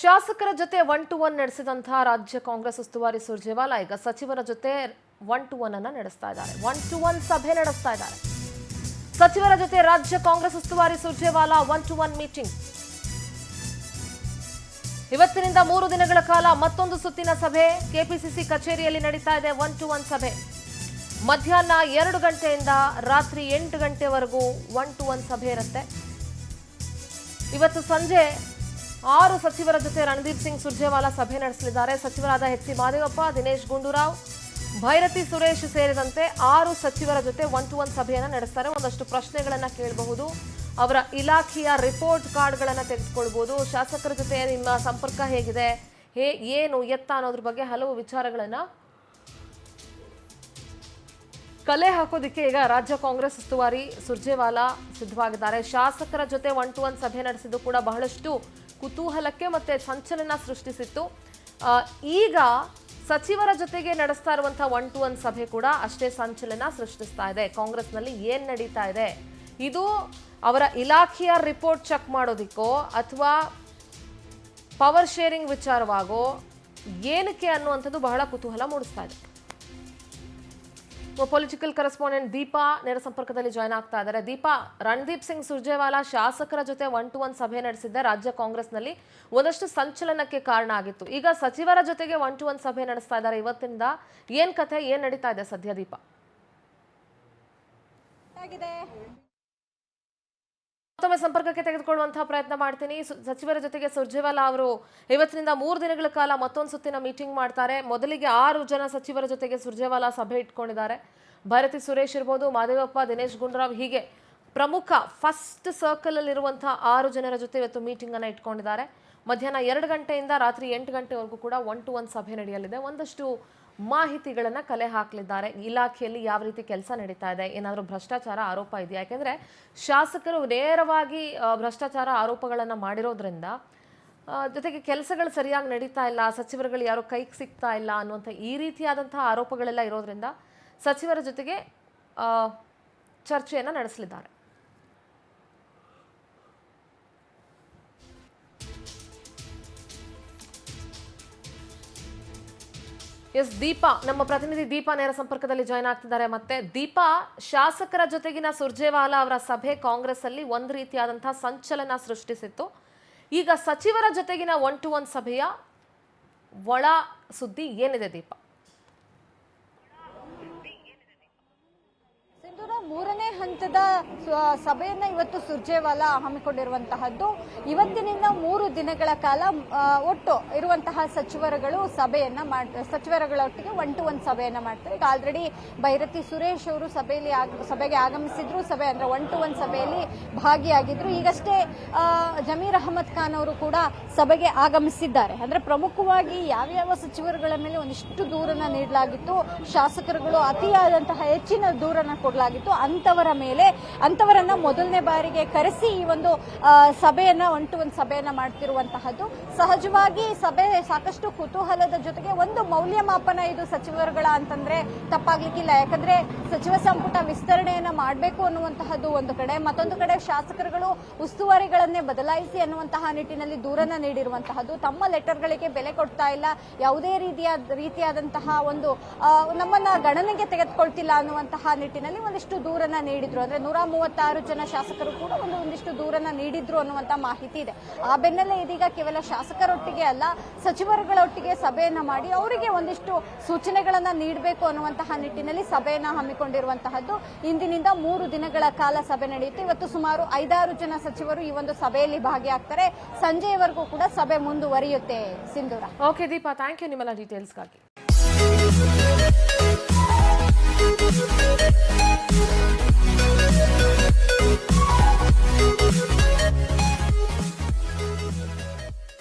ಶಾಸಕರ ಜೊತೆ 1-to-1 ನಡೆಸಿದಂತಹ ರಾಜ್ಯ ಕಾಂಗ್ರೆಸ್ ಉಸ್ತುವಾರಿ ಸುರ್ಜೇವಾಲಾ ಈಗ ಸಚಿವರ ಜೊತೆ 1-to-1 ಅನ್ನು ನಡೆಸ್ತಾ ಇದ್ದಾರೆ. 1-to-1 ಸಭೆ ನಡೆಸ್ತಾ ಇದ್ದಾರೆ. ಸಚಿವರ ಜೊತೆ ರಾಜ್ಯ ಕಾಂಗ್ರೆಸ್ ಉಸ್ತುವಾರಿ ಸುರ್ಜೇವಾಲಾ 1-to-1 ಮೀಟಿಂಗ್. ಇವತ್ತಿನಿಂದ 3 ದಿನಗಳ ಕಾಲ ಮತ್ತೊಂದು ಸುತ್ತಿನ ಸಭೆ ಕೆಪಿಸಿಸಿ ಕಚೇರಿಯಲ್ಲಿ ನಡೀತಾ ಇದೆ. 1-to-1 ಸಭೆ ಮಧ್ಯಾಹ್ನ 2 ಗಂಟೆಯಿಂದ ರಾತ್ರಿ 8 ಗಂಟೆವರೆಗೂ 1-to-1 ಸಭೆ ಇರುತ್ತೆ. ಇವತ್ತು ಸಂಜೆ 6 ಸಚಿವರ ಜೊತೆ ರಣದೀಪ್ ಸಿಂಗ್ ಸುರ್ಜೇವಾಲಾ ಸಭೆ ನಡೆಸಲಿದ್ದಾರೆ. ಸಚಿವರಾದ ಎಚ್ ಸಿ ಮಾದೇವಪ್ಪ, ದಿನೇಶ್ ಗುಂಡೂರಾವ್, ಭೈರತಿ ಸುರೇಶ್ ಸೇರಿದಂತೆ 6 ಸಚಿವರ ಜೊತೆ 1-to-1 ಸಭೆಯನ್ನು ನಡೆಸ್ತಾರೆ. ಒಂದಷ್ಟು ಪ್ರಶ್ನೆಗಳನ್ನ ಕೇಳಬಹುದು, ಅವರ ಇಲಾಖೆಯ ರಿಪೋರ್ಟ್ ಕಾರ್ಡ್ಗಳನ್ನು ತೆಗೆದುಕೊಳ್ಬಹುದು, ಶಾಸಕರ ಜೊತೆ ನಿಮ್ಮ ಸಂಪರ್ಕ ಹೇಗಿದೆ, ಏನು ಎತ್ತ ಅನ್ನೋದ್ರ ಬಗ್ಗೆ ಹಲವು ವಿಚಾರಗಳನ್ನ ಕಲೆ ಹಾಕೋದಿಕ್ಕೆ ಈಗ ರಾಜ್ಯ ಕಾಂಗ್ರೆಸ್ ಉಸ್ತುವಾರಿ ಸುರ್ಜೇವಾಲಾ ಸಿದ್ಧವಾಗಿದ್ದಾರೆ. ಶಾಸಕರ ಜೊತೆ 1-to-1 ಸಭೆ ನಡೆಸಿದ್ದು ಕೂಡ ಬಹಳಷ್ಟು ಕುತೂಹಲಕ್ಕೆ ಮತ್ತೆ ಸಂಚಲನ ಸೃಷ್ಟಿಸಿತ್ತು. ಈಗ ಸಚಿವರ ಜೊತೆಗೆ ನಡೆಸ್ತಾ ಇರುವಂತಹ 1-to-1 ಸಭೆ ಕೂಡ ಅಷ್ಟೇ ಸಂಚಲನ ಸೃಷ್ಟಿಸ್ತಾ ಇದೆ. ಕಾಂಗ್ರೆಸ್ನಲ್ಲಿ ಏನ್ ನಡೀತಾ ಇದೆ, ಇದು ಅವರ ಇಲಾಖೆಯ ರಿಪೋರ್ಟ್ ಚೆಕ್ ಮಾಡೋದಿಕ್ಕೋ ಅಥವಾ ಪವರ್ ಶೇರಿಂಗ್ ವಿಚಾರವಾಗೋ ಏನಕ್ಕೆ ಅನ್ನುವಂಥದ್ದು ಬಹಳ ಕುತೂಹಲ ಮೂಡಿಸ್ತಾ ಇದೆ. ಪೊಲಿಟಿಕಲ್ ಕರೆಸ್ಪಾಂಡೆಂಟ್ ದೀಪಾ ನೇರ ಸಂಪರ್ಕದಲ್ಲಿ ಜಾಯ್ನ್ ಆಗ್ತಾ ಇದ್ದಾರೆ. ದೀಪಾ, ರಣದೀಪ್ ಸಿಂಗ್ ಸುರ್ಜೇವಾಲಾ ಶಾಸಕರ ಜೊತೆ 1-to-1 ಸಭೆ ನಡೆಸಿದ್ದ ರಾಜ್ಯ ಕಾಂಗ್ರೆಸ್ನಲ್ಲಿ ಒಂದಷ್ಟು ಸಂಚಲನಕ್ಕೆ ಕಾರಣ ಆಗಿತ್ತು. ಈಗ ಸಚಿವರ ಜೊತೆಗೆ 1-to-1 ಸಭೆ ನಡೆಸ್ತಾ ಇದ್ದಾರೆ. ಇವತ್ತಿಂದ ಏನ್ ಕಥೆ, ಏನ್ ನಡೀತಾ ಇದೆ ಸದ್ಯ ದೀಪಾ? ಮತ್ತೊಮ್ಮೆ ಸಂಪರ್ಕಕ್ಕೆ ತೆಗೆದುಕೊಳ್ಳುವಂತಹ ಪ್ರಯತ್ನ ಮಾಡ್ತೀನಿ. ಸಚಿವರ ಜೊತೆಗೆ ಸುರ್ಜೇವಾಲಾ ಅವರು ಇವತ್ತಿನಿಂದ 3 ದಿನಗಳ ಕಾಲ ಮತ್ತೊಂದು ಸುತ್ತಿನ ಮೀಟಿಂಗ್ ಮಾಡ್ತಾರೆ. ಮೊದಲಿಗೆ 6 ಜನ ಸಚಿವರ ಜೊತೆಗೆ ಸುರ್ಜೇವಾಲಾ ಸಭೆ ಇಟ್ಕೊಂಡಿದ್ದಾರೆ. ಭೈರತಿ ಸುರೇಶ್ ಇರ್ಬೋದು, ಮಾದೇವಪ್ಪ, ದಿನೇಶ್ ಗುಂಡೂರಾವ್, ಹೀಗೆ ಪ್ರಮುಖ ಫಸ್ಟ್ ಸರ್ಕಲ್ ಅಲ್ಲಿರುವಂತಹ 6 ಜನರ ಜೊತೆ ಇವತ್ತು ಮೀಟಿಂಗ್ ಅನ್ನ ಇಟ್ಕೊಂಡಿದ್ದಾರೆ. ಮಧ್ಯಾಹ್ನ 2 ಗಂಟೆಯಿಂದ ರಾತ್ರಿ 8 ಗಂಟೆವರೆಗೂ ಕೂಡ 1-to-1 ಸಭೆ ನಡೆಯಲಿದೆ. ಒಂದಷ್ಟು ಮಾಹಿತಿಗಳನ್ನ ಕಲೆ ಹಾಕಲಿದ್ದಾರೆ. ಇಲಾಖೆಯಲ್ಲಿ ಯಾವ ರೀತಿ ಕೆಲಸ ನಡೀತಾ ಇದೆ, ಏನಾದರೂ ಭ್ರಷ್ಟಾಚಾರ ಆರೋಪ ಇದೆಯಾ? ಯಾಕೆಂದ್ರೆ ಶಾಸಕರು ನೇರವಾಗಿ ಭ್ರಷ್ಟಾಚಾರ ಆರೋಪಗಳನ್ನ ಮಾಡಿರೋದ್ರಿಂದ ಜೊತೆಗೆ ಕೆಲಸಗಳು ಸರಿಯಾಗಿ ನಡೀತಾ ಇಲ್ಲ, ಸಚಿವರುಗಳು ಯಾರೋ ಕೈಗೆ ಸಿಗ್ತಾ ಇಲ್ಲ ಅನ್ನುವಂಥ ಈ ರೀತಿಯಾದಂತಹ ಆರೋಪಗಳೆಲ್ಲ ಇರೋದ್ರಿಂದ ಸಚಿವರ ಜೊತೆಗೆ ಚರ್ಚೆಯನ್ನ ನಡೆಸಲಿದ್ದಾರೆ. ಎಸ್ ದೀಪಾ, ನಮ್ಮ ಪ್ರತಿನಿಧಿ ದೀಪಾ ನೇರ ಸಂಪರ್ಕದಲ್ಲಿ ಜಾಯ್ನ್ ಆಗ್ತಿದ್ದಾರೆ. ಮತ್ತೆ ದೀಪಾ, ಶಾಸಕರ ಜೊತೆಗಿನ ಸುರ್ಜೇವಾಲಾ ಅವರ ಸಭೆ ಕಾಂಗ್ರೆಸ್ ಅಲ್ಲಿ ಒಂದು ರೀತಿಯಾದಂತಹ ಸಂಚಲನ ಸೃಷ್ಟಿಸಿತ್ತು. ಈಗ ಸಚಿವರ ಜೊತೆಗಿನ 1-to-1 ಸಭೆಯ ಒಳ ಸುದ್ದಿ ಏನಿದೆ ದೀಪಾ? ಮೂರನೇ ಹಂತದ ಸಭೆಯನ್ನ ಇವತ್ತು ಸುರ್ಜೇವಾಲಾ ಹಮ್ಮಿಕೊಂಡಿರುವಂತಹದ್ದು. ಇವತ್ತಿನಿಂದ 3 ದಿನಗಳ ಕಾಲ ಒಟ್ಟು ಇರುವಂತಹ ಸಚಿವರುಗಳು ಸಚಿವರುಗಳೊಟ್ಟಿಗೆ 1-to-1 ಸಭೆಯನ್ನ ಮಾಡ್ತಾರೆ. ಈಗ ಆಲ್ರೆಡಿ ಭೈರತಿ ಸುರೇಶ್ ಅವರು ಸಭೆಗೆ ಆಗಮಿಸಿದ್ರು. ಸಭೆ ಅಂದ್ರೆ 1-to-1 ಸಭೆಯಲ್ಲಿ ಭಾಗಿಯಾಗಿದ್ರು. ಈಗಷ್ಟೇ ಜಮೀರ್ ಅಹಮದ್ ಖಾನ್ ಅವರು ಕೂಡ ಸಭೆಗೆ ಆಗಮಿಸಿದ್ದಾರೆ. ಅಂದ್ರೆ ಪ್ರಮುಖವಾಗಿ ಯಾವ್ಯಾವ ಸಚಿವರುಗಳ ಮೇಲೆ ಒಂದಿಷ್ಟು ದೂರನ್ನ ನೀಡಲಾಗಿತ್ತು, ಶಾಸಕರುಗಳು ಅತಿಯಾದಂತಹ ಹೆಚ್ಚಿನ ದೂರನ್ನ ಕೊಡಲಾಗಿತ್ತು, ಅಂತವರನ್ನ ಮೊದಲನೇ ಬಾರಿಗೆ ಕರೆಸಿ ಈ ಒಂದು ಸಭೆಯನ್ನ 1-to-1 ಸಭೆಯನ್ನ ಮಾಡ್ತಿರುವಂತಹದ್ದು. ಸಹಜವಾಗಿ ಸಭೆ ಸಾಕಷ್ಟು ಕುತೂಹಲದ ಜೊತೆಗೆ ಒಂದು ಮೌಲ್ಯಮಾಪನ ಇದು ಸಚಿವರುಗಳ ಅಂತಂದ್ರೆ ತಪ್ಪಾಗ್ಲಿಕ್ಕಿಲ್ಲ. ಯಾಕಂದ್ರೆ ಸಚಿವ ಸಂಪುಟ ವಿಸ್ತರಣೆಯನ್ನ ಮಾಡಬೇಕು ಅನ್ನುವಂತಹದ್ದು ಒಂದು ಕಡೆ, ಮತ್ತೊಂದು ಕಡೆ ಶಾಸಕರುಗಳು ಉಸ್ತುವಾರಿಗಳನ್ನೇ ಬದಲಾಯಿಸಿ ಅನ್ನುವಂತಹ ನಿಟ್ಟಿನಲ್ಲಿ ದೂರನ್ನ ನೀಡಿರುವಂತಹದ್ದು. ತಮ್ಮ ಲೆಟರ್ಗಳಿಗೆ ಬೆಲೆ ಕೊಡ್ತಾ ಇಲ್ಲ, ಯಾವುದೇ ರೀತಿಯಾದಂತಹ ಒಂದು ನಮ್ಮನ್ನ ಗಣನೆಗೆ ತೆಗೆದುಕೊಳ್ತಿಲ್ಲ ಅನ್ನುವಂತಹ ನಿಟ್ಟಿನಲ್ಲಿ ಒಂದಿಷ್ಟು ದೂರನ್ನ ನೀಡಿದ್ರು. ಅಂದ್ರೆ 136 ಜನ ಶಾಸಕರು ಕೂಡ ಒಂದಿಷ್ಟು ದೂರನ್ನ ನೀಡಿದ್ರು ಅನ್ನುವಂತ ಮಾಹಿತಿ ಇದೆ. ಆ ಬೆನ್ನಲ್ಲೇ ಇದೀಗ ಕೇವಲ ಶಾಸಕರೊಟ್ಟಿಗೆ ಅಲ್ಲ, ಸಚಿವರುಗಳೊಟ್ಟಿಗೆ ಸಭೆಯನ್ನ ಮಾಡಿ ಅವರಿಗೆ ಒಂದಿಷ್ಟು ಸೂಚನೆಗಳನ್ನ ನೀಡಬೇಕು ಅನ್ನುವಂತಹ ನಿಟ್ಟಿನಲ್ಲಿ ಸಭೆಯನ್ನ ಹಮ್ಮಿಕೊಂಡಿರುವಂತಹದ್ದು. ಇಂದಿನಿಂದ 3 ದಿನಗಳ ಕಾಲ ಸಭೆ ನಡೆಯುತ್ತೆ. ಇವತ್ತು ಸುಮಾರು 5-6 ಜನ ಸಚಿವರು ಈ ಒಂದು ಸಭೆಯಲ್ಲಿ ಭಾಗಿಯಾಗ್ತಾರೆ. ಸಂಜೆಯವರೆಗೂ ಕೂಡ ಸಭೆ ಮುಂದುವರಿಯುತ್ತೆ. ಸಿಂಧೂರ. ಓಕೆ ದೀಪಾ, ಥ್ಯಾಂಕ್ ಯು ನಿಮ್ಮೆಲ್ಲ ಡೀಟೇಲ್ಸ್ಗಾಗಿ.